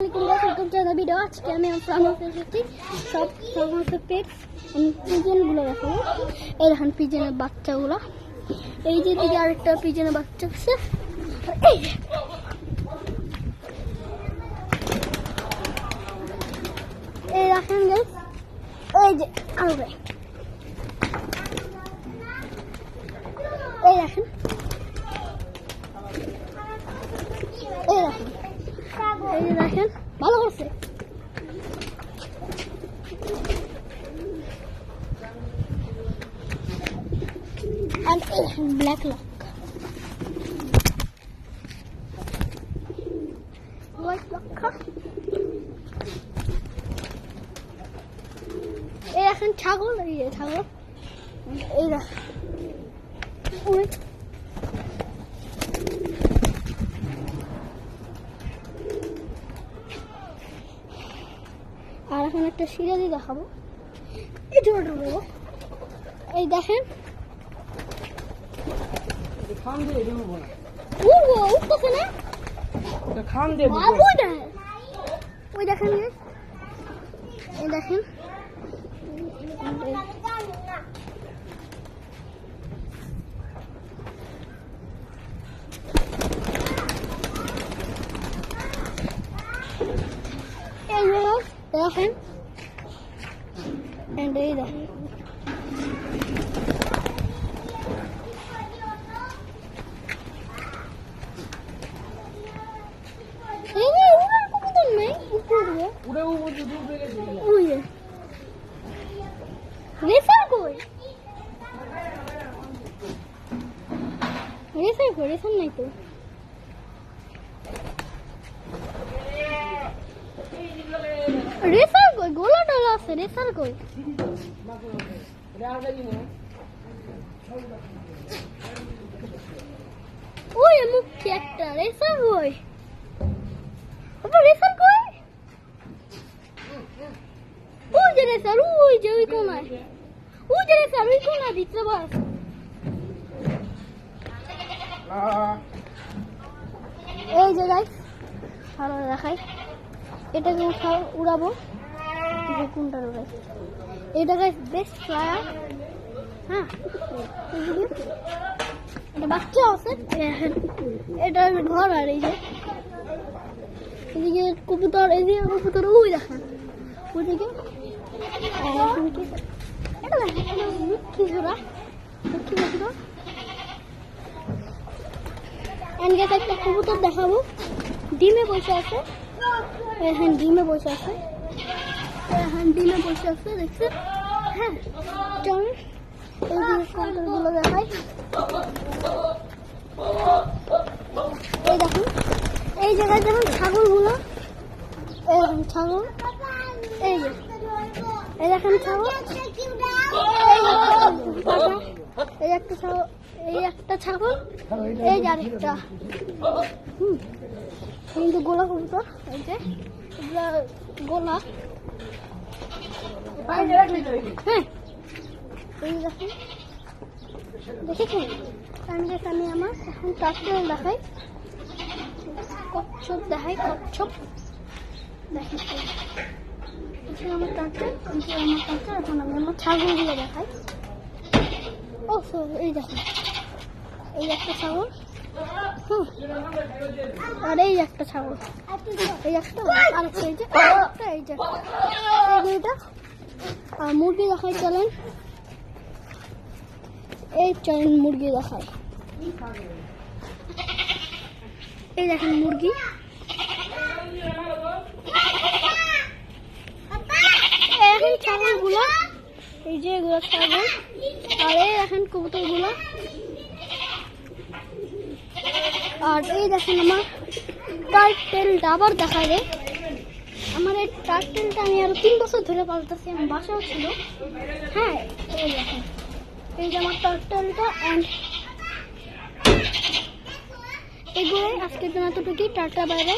Welcome to the video. আজকে আমি farm হাউসে এসেছি। সব ফার্ম হাউসের পেটস পিজনগুলো দেখাবো। এই দেখেন পিজনের বাচ্চাগুলো। এই যে দিকে আরেকটা পিজনের বাচ্চা আছে। এই দেখেন গাইস, এই যে আরে এই দেখেন, এই দেখেন, এই যে দেখেন, ভালো করছে। And black lock, white lock. এই দেখেন ছাগল, এই যে ছাগল, এই দেখেন আর এখন একটা সিরাজি দেখাবো। এই জোড়াটা দেবো। এই দেখেন উঠতেছে না, ওই দেখেন, এই দেখেন দেখেন, and এই দেখেন রেসার নাই তো। রেসার কই, গোলা টোলা আছে, রেসার কই? ওই মুখে একটা রেসার কই, রেসার কই? ওই যে রেসার, ওই যে ওই কোনায়, ওই যে রেসার, ওই কোনা ভিতরে বাস। এই যে গাইস ভালো দেখাই, এটাকে উড়াবো। কোনটা উড়াই? এটা গাইস বেস্ট ফ্লায়ার। হ্যাঁ, এটা বাচ্চা আছে। এটা ঘর, আর এই যে এদিকে কবুতর, এদিকে কবুতর, ওই দেখেন ওইদিকে। এটা দেখেন, এটা লক্ষ্মী ঝোড়া, লক্ষ্মী কবুতর। একটা কবুতর দেখাবো, ডিমে বসে আছে। এখন ডিমে বসে আছে, এখন ডিমে বসে আছে, দেখছেন? হ্যাঁ, চল এই কবুতরগুলো দেখাই। এই দেখুন, এই জায়গায় দেখুন ছাগলগুলো, এই দেখুন ছাগল, এই যে এই দেখেন ছাগল, এই একটা ছাগল, এই একটা ছাগল, এই যে আরেকটা। কিন্তু গোলা কবুতর, এই যে গোলা। হ্যাঁ, এই দেখেন, দেখেছেন? আমি আমার এখন টার্টেল দেখাই, কচ্ছপ দেখাই, কচ্ছপ দেখেন। আমার টার্টেল, এখন আমি আমার ছাগলগুলো দেখাই। ও এই দেখেন, এই একটা ছাগল, আর এই একটা ছাগল, এই একটা, আর এই যে এই যে এইটা। আর মুরগি দেখাই, চলেন এই চলেন মুরগি দেখাই। এই দেখেন মুরগি, এখন ছাগল গুলা, এই যে এগুলো ছাগল, আর এই দেখেন কবুতর গুলা। আর এই দেখেন আমার টার্টেলটা আবার দেখায় রে। আমার এই টার্টেলটা আমি আরো 3 বছর ধরে পালতেছি, আমার বাসাও ছিল। হ্যাঁ, এই দেখেন, এই যে আমার টার্টেলটা। অ্যান্ড এগুলোই আজকের জন্য এতটুকুই। টাটা, বাইরে।